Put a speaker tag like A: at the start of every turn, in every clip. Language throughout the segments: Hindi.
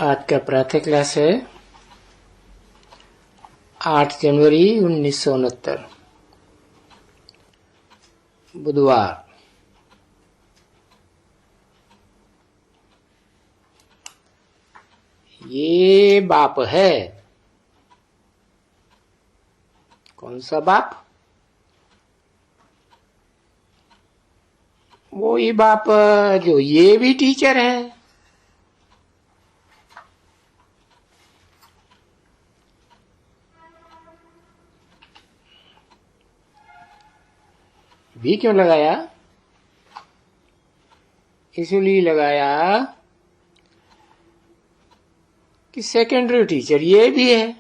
A: आज का प्रातः क्लास है 8 जनवरी 1969 बुधवार। ये बाप है। कौन सा बाप? वो ही बाप जो ये भी टीचर है। भी क्यों लगाया? इसलिए लगाया कि सेकेंडरी टीचर ये भी है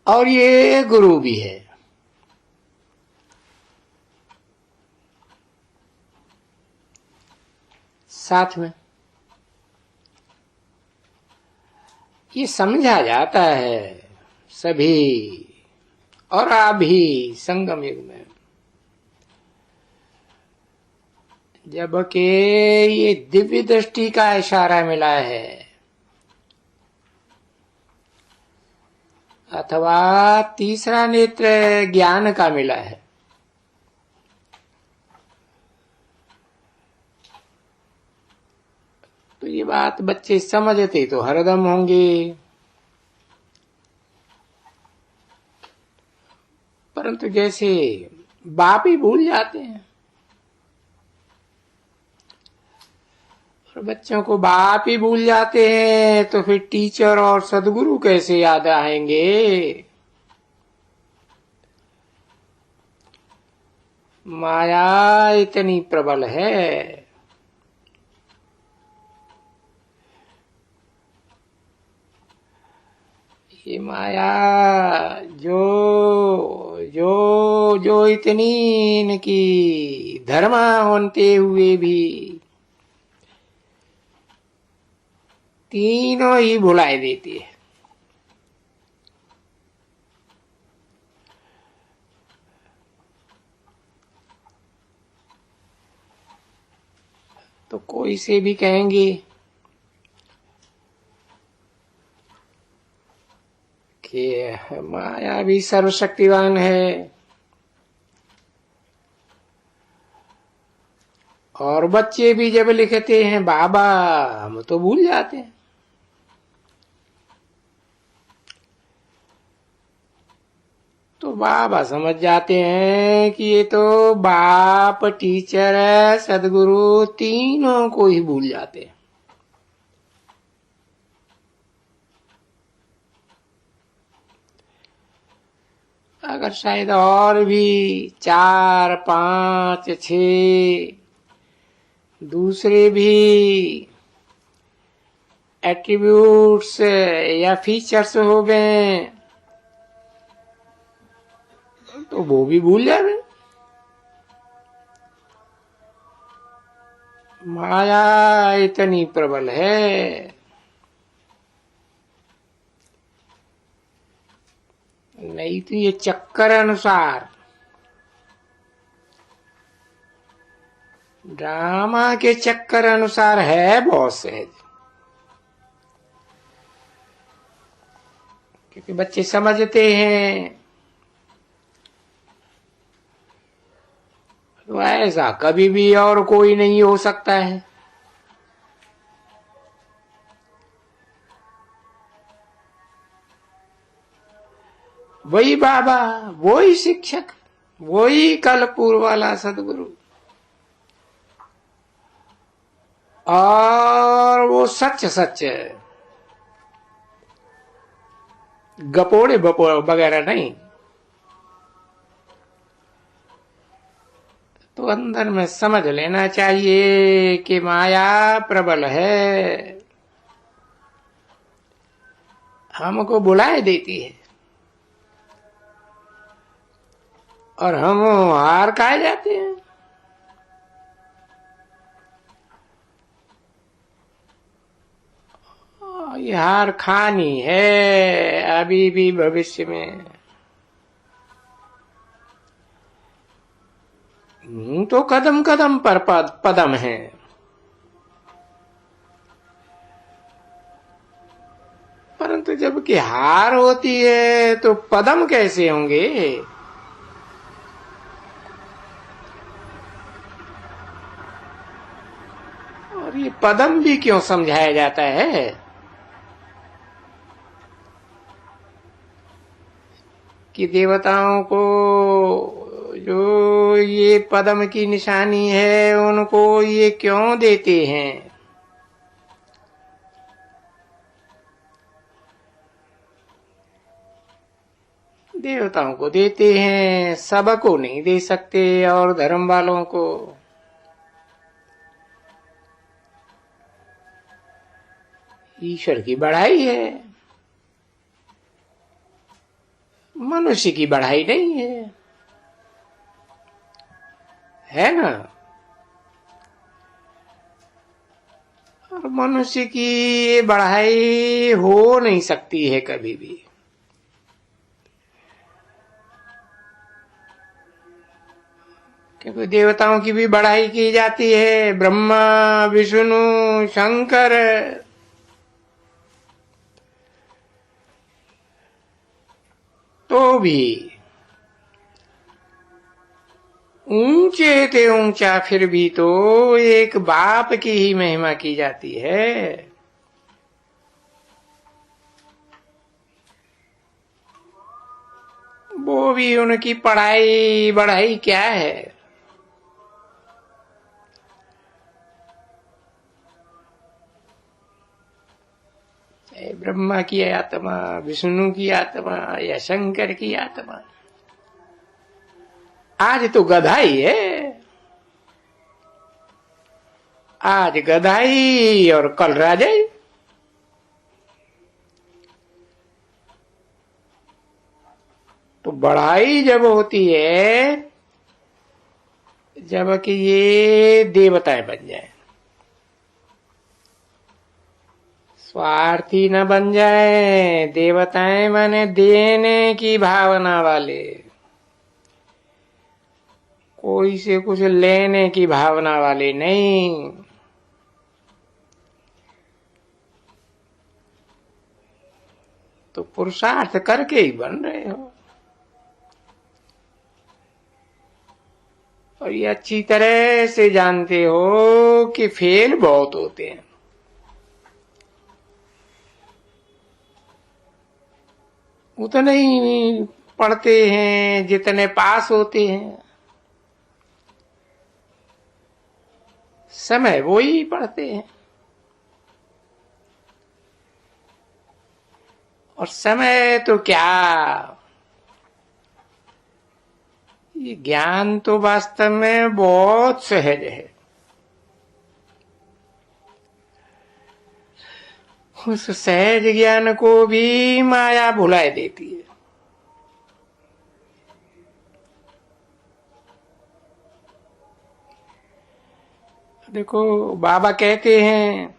A: और ये गुरु भी है। साथ में ये समझा जाता है सभी और अभी संगम युग में, जबकि ये दिव्य दृष्टि का इशारा मिला है अथवा तीसरा नेत्र ज्ञान का मिला है। तो ये बात बच्चे समझते तो हरदम होंगे, परंतु जैसे बाप ही भूल जाते हैं। और बच्चों को बाप ही भूल जाते हैं तो फिर टीचर और सदगुरु कैसे याद आएंगे? माया इतनी प्रबल है। ये माया जो जो जो इतनी इनकी धर्म होते हुए भी तीनों ही भुलाए देती है। तो कोई से भी कहेंगे कि माया भी सर्वशक्तिवान है, और बच्चे भी जब लिखते हैं बाबा, हम तो भूल जाते हैं। तो बाबा समझ जाते हैं कि ये तो बाप, टीचर, सदगुरु तीनों को ही भूल जाते हैं। अगर शायद और भी 4, 5, 6 दूसरे भी एट्रीब्यूट्स या फीचर्स हो गए तो वो भी भूल जाए। माया इतनी प्रबल है। नहीं तो ये चक्कर अनुसार, ड्रामा के चक्कर अनुसार है बहुत सहज, क्योंकि बच्चे समझते हैं तो ऐसा कभी भी और कोई नहीं हो सकता है। वही बाबा, वही शिक्षक, वही कल पूर्व वाला सदगुरु, और वो सच सच गपोड़े वगैरह नहीं। तो अंदर में समझ लेना चाहिए कि माया प्रबल है, हमको बुलाए देती है और हम हार खाए जाते हैं। ये हार खानी है अभी भी, भविष्य में। तो कदम कदम पर पदम है। परंतु जबकि हार होती है तो पदम कैसे होंगे? और ये पदम भी क्यों समझाया जाता है? कि देवताओं को जो ये पद्म की निशानी है उनको ये क्यों देते हैं? देवताओं को देते हैं, सबको नहीं दे सकते। और धर्म वालों को ईश्वर की बढ़ाई है, मनुष्य की बढ़ाई नहीं है ना? और मनुष्य की बढ़ाई हो नहीं सकती है कभी भी। क्योंकि देवताओं की भी बढ़ाई की जाती है, ब्रह्मा विष्णु शंकर, तो भी ऊंचे थे ऊंचा, फिर भी तो एक बाप की ही महिमा की जाती है। वो भी उनकी पढ़ाई बढ़ाई क्या है? ब्रह्मा की आत्मा, विष्णु की आत्मा या शंकर की आत्मा, आज तो गधाई है। आज गधाई और कल राजाई। तो बढ़ाई जब होती है जबकि ये देवताएं बन जाए, स्वार्थी न बन जाए। देवताएं माने देने की भावना वाले, कोई से कुछ लेने की भावना वाले नहीं। तो पुरुषार्थ करके ही बन रहे हो। और ये अच्छी तरह से जानते हो कि फेल बहुत होते हैं। उतने ही पढ़ते हैं जितने पास होते हैं। समय वो ही पढ़ते हैं। और समय तो क्या, ये ज्ञान तो वास्तव में बहुत सहज है। उस सहज ज्ञान को भी माया भुलाए देती है। देखो बाबा कहते हैं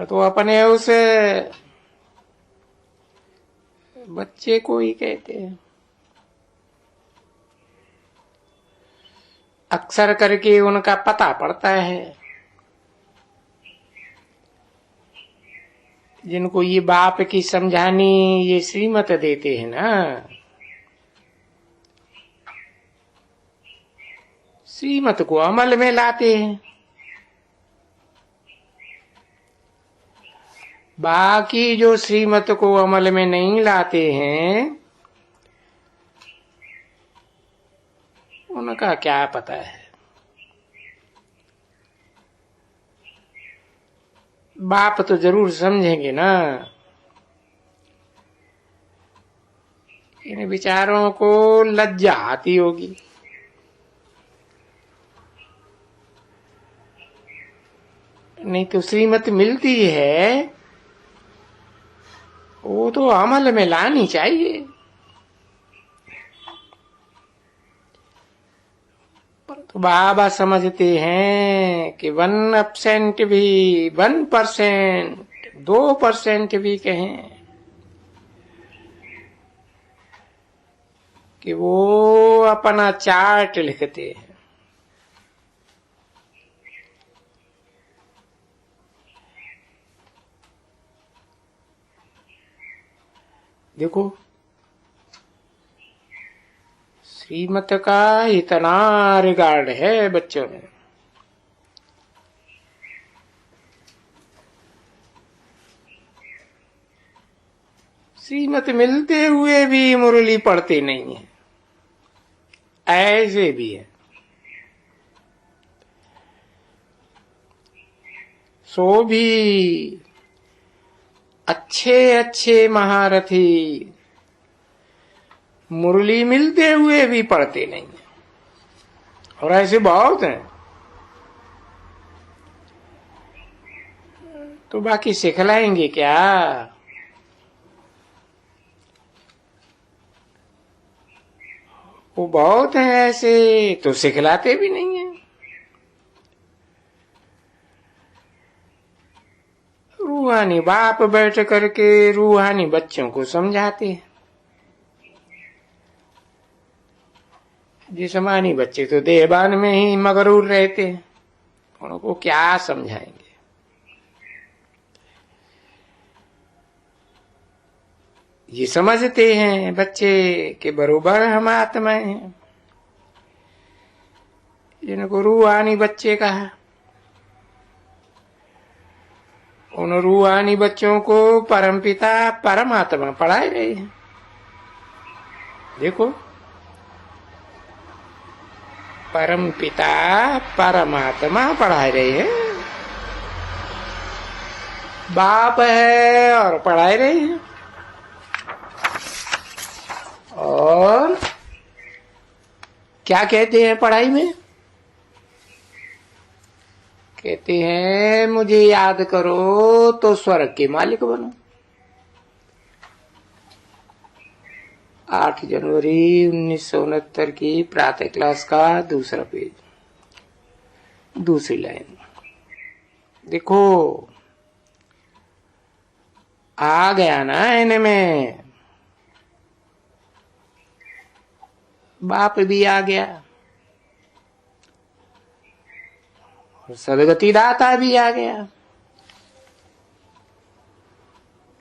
A: तो अपने उस बच्चे को ही कहते हैं, अक्सर करके उनका पता पड़ता है। जिनको ये बाप की समझानी ये श्रीमत देते हैं ना, श्रीमत को अमल में लाते हैं। बाकी जो श्रीमत को अमल में नहीं लाते हैं उनका क्या पता है। बाप तो जरूर समझेंगे ना। इन विचारों को लज्जा आती होगी। नहीं तो श्रीमत मिलती है वो तो अमल में लानी चाहिए। तो बाबा समझते हैं कि 1% भी, 1%, 2% भी कहें कि वो अपना चार्ट लिखते हैं। देखो श्रीमत का इतना रिगार्ड है बच्चों में। श्रीमत मिलते हुए भी मुरली पढ़ते नहीं है, ऐसे भी है। सो भी अच्छे अच्छे महारथी मुरली मिलते हुए भी पढ़ते नहीं है, और ऐसे बहुत हैं। तो बाकी सिखलाएंगे क्या? वो बहुत हैं ऐसे, तो सिखलाते भी नहीं है। रूहानी बाप बैठ करके रूहानी बच्चों को समझाते हैं। जिस्मानी बच्चे तो देहबान में ही मगरूर रहते हैं, उनको क्या समझाएंगे। ये समझते हैं बच्चे के बरोबर हम आत्माएं हैं, जिनको रूहानी बच्चे कहा। उन रूहानी बच्चों को परमपिता परमात्मा पढ़ाए रहे हैं। देखो परमपिता परमात्मा पढ़ाए रहे हैं, बाप है और पढ़ाए रहे हैं। और क्या कहते हैं पढ़ाई में? कहते हैं मुझे याद करो तो स्वर्ग के मालिक बनो। 8 जनवरी 1969 की प्रातः क्लास का दूसरा पेज, दूसरी लाइन। देखो आ गया ना इनमें, बाप भी आ गया और सदगति दाता भी आ गया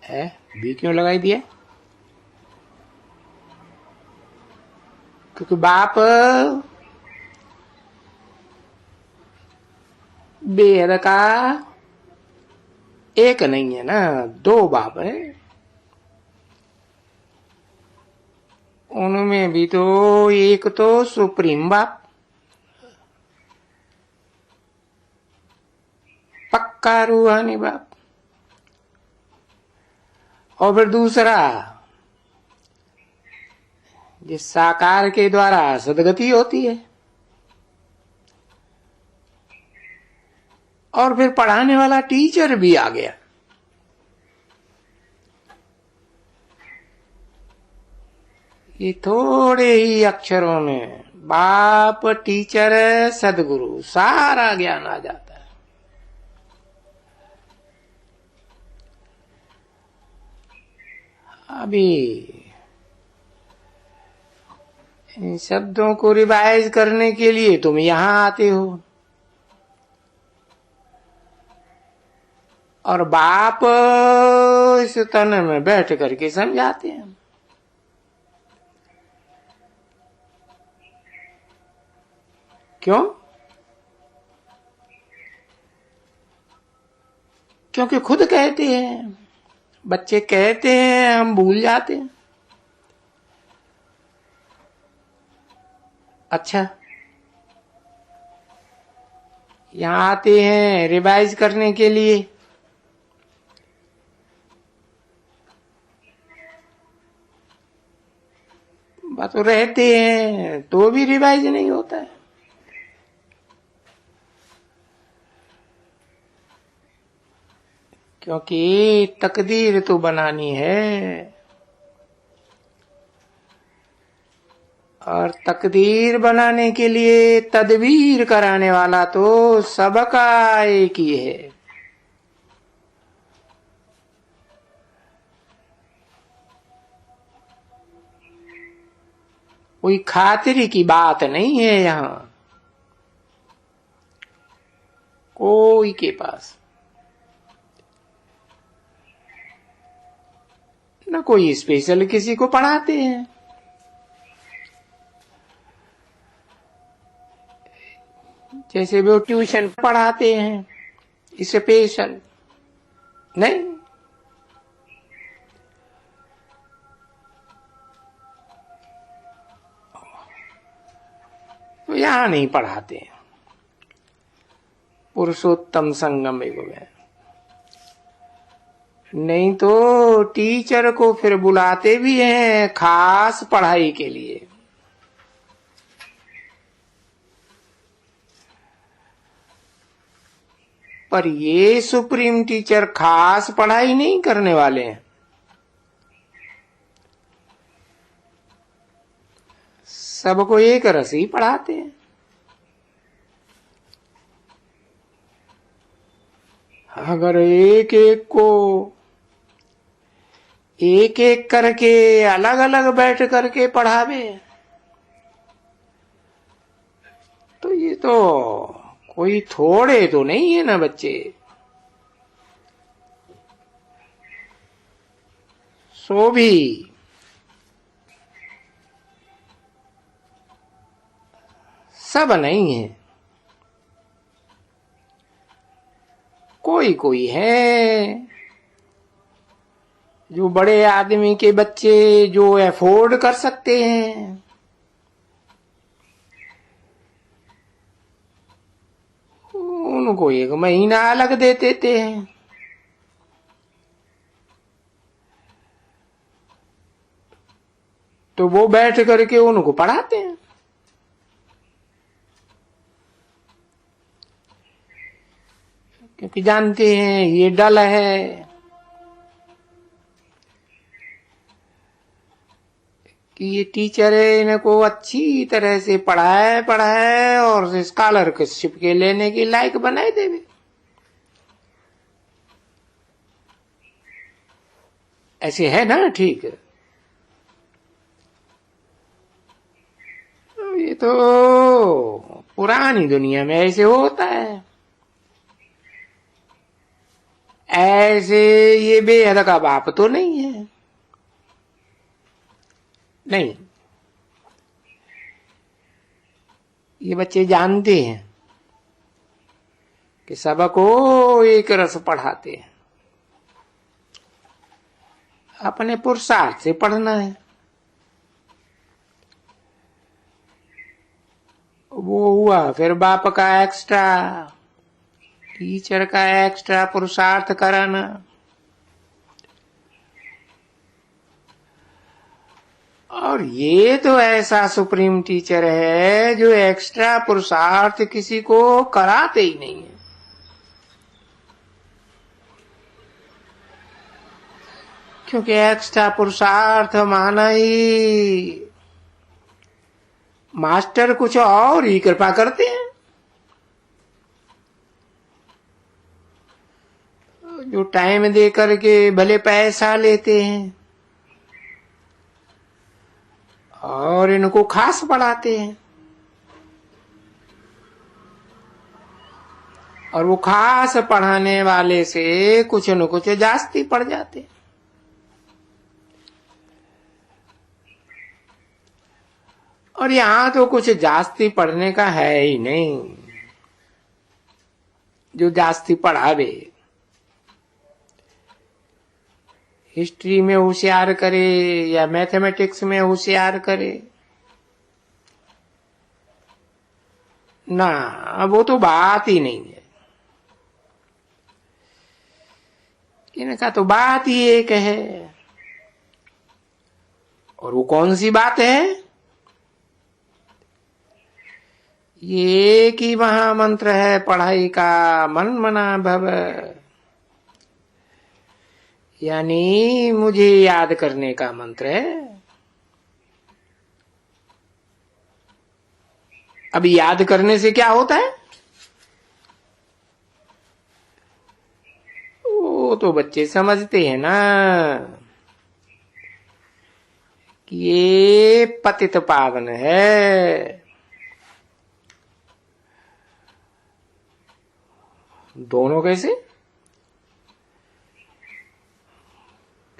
A: है। भी क्यों लगाई दिया? क्योंकि बाप बेहद का एक नहीं है ना, 2 बाप है। उनमें भी तो एक तो सुप्रीम बाप, पक्का रूहानी बाप, और फिर दूसरा जिस साकार के द्वारा सदगति होती है, और फिर पढ़ाने वाला टीचर भी आ गया। ये थोड़े ही अक्षरों में बाप टीचर सदगुरु सारा ज्ञान आ जाता है। अभी इन शब्दों को रिवाइज करने के लिए तुम यहां आते हो, और बाप इस तन में बैठ करके समझाते हैं। क्यों? क्योंकि खुद कहते हैं, बच्चे कहते हैं, हम भूल जाते हैं। अच्छा, यहां आते हैं रिवाइज करने के लिए, बात तो रहते हैं तो भी रिवाइज नहीं होता है। क्योंकि तकदीर तो बनानी है, और तकदीर बनाने के लिए तदबीर कराने वाला तो सबका एक ही है। कोई खातिरी की बात नहीं है यहां कोई के पास। ना कोई स्पेशल किसी को पढ़ाते हैं। जैसे वो ट्यूशन पढ़ाते हैं स्पेशल नहीं। तो यहां नहीं पढ़ाते हैं पुरुषोत्तम संगम युग में। नहीं तो टीचर को फिर बुलाते भी हैं खास पढ़ाई के लिए। पर ये सुप्रीम टीचर खास पढ़ाई नहीं करने वाले हैं। सबको एक रस ही पढ़ाते हैं। अगर एक एक को एक एक करके अलग अलग बैठ करके पढ़ावे तो ये तो कोई थोड़े तो नहीं है ना बच्चे। सो भी सब नहीं है, कोई कोई है जो बड़े आदमी के बच्चे जो अफोर्ड कर सकते हैं उनको एक महीना अलग दे देते हैं। तो वो बैठ करके उनको पढ़ाते हैं। क्योंकि जानते हैं ये डल है कि ये टीचर है इनको अच्छी तरह से पढ़ाए और स्कॉलरशिप के लेने की लायक बनाए देवे। ऐसे है ना। ठीक है, ये तो पुरानी दुनिया में ऐसे होता है। ऐसे ये बेहद का बाप तो नहीं है। नहीं, ये बच्चे जानते हैं कि सबको एक रस पढ़ाते हैं। अपने पुरुषार्थ से पढ़ना है। वो हुआ फिर बाप का एक्स्ट्रा, टीचर का एक्स्ट्रा पुरुषार्थ कराना। और ये तो ऐसा सुप्रीम टीचर है जो एक्स्ट्रा पुरुषार्थ किसी को कराते ही नहीं है। क्योंकि एक्स्ट्रा पुरुषार्थ माना ही मास्टर कुछ और ही कृपा करते हैं। जो टाइम दे करके भले पैसा लेते हैं और इनको खास पढ़ाते हैं, और वो खास पढ़ाने वाले से कुछ न कुछ जास्ती पड़ जाते हैं। और यहां तो कुछ जास्ती पढ़ने का है ही नहीं। जो जास्ती पढ़ावे हिस्ट्री में होशियार करे या मैथमेटिक्स में होशियार करे ना, वो तो बात ही नहीं है। इनका तो बात ही एक है। और वो कौन सी बात है? ये एक ही महामंत्र है पढ़ाई का, मन मना भव। यानी मुझे याद करने का मंत्र है। अब याद करने से क्या होता है? वो तो बच्चे समझते हैं ना कि ये पतित पावन है। दोनों कैसे?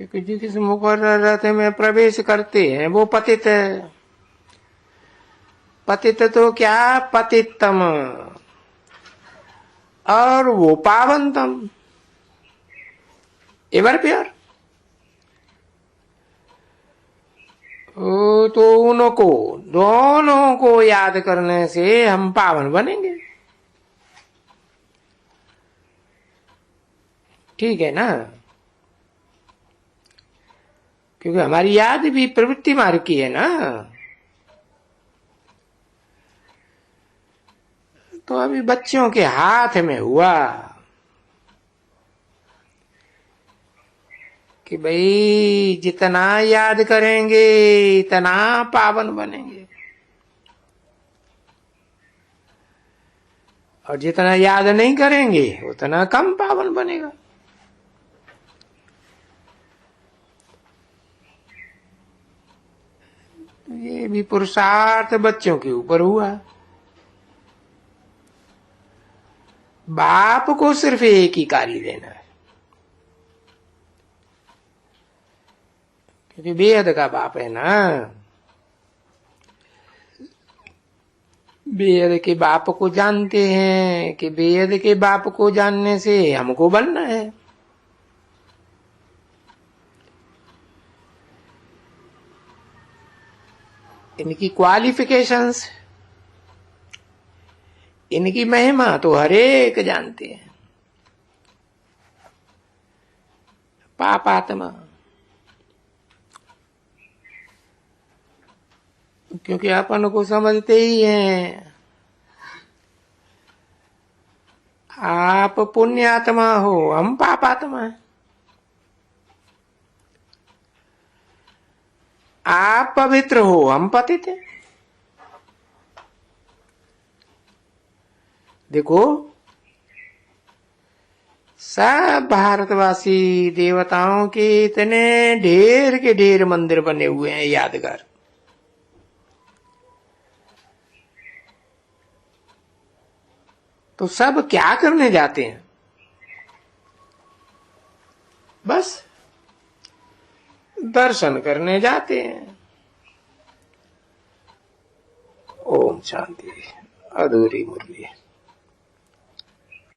A: क्योंकि जिस मुकर्रर रथ में प्रवेश करते हैं वो पतित है। पतित तो क्या, पतितम, और वो पावनतम, एवर प्योर। तो उनको दोनों को याद करने से हम पावन बनेंगे, ठीक है ना। क्योंकि हमारी याद भी प्रवृत्ति मार्ग की है ना। तो अभी बच्चों के हाथ में हुआ कि भाई जितना याद करेंगे इतना पावन बनेंगे, और जितना याद नहीं करेंगे उतना कम पावन बनेगा। ये भी पुरुषार्थ बच्चों के ऊपर हुआ। बाप को सिर्फ एक ही कार्य देना है, क्योंकि बेहद का बाप है ना। बेहद के बाप को जानते हैं कि बेहद के बाप को जानने से हमको बनना है। इनकी क्वालिफिकेशंस, इनकी महिमा तो हरेक जानते हैं। पापात्मा, क्योंकि अपन को समझते ही हैं। आप पुण्यात्मा हो, हम पापात्मा हैं। आप पवित्र हो, हम पतित हैं। देखो, सब भारतवासी देवताओं के इतने ढेर के ढेर मंदिर बने हुए हैं यादगार। तो सब क्या करने जाते हैं? बस दर्शन करने जाते हैं। ओम शांति। अधूरी मुरली।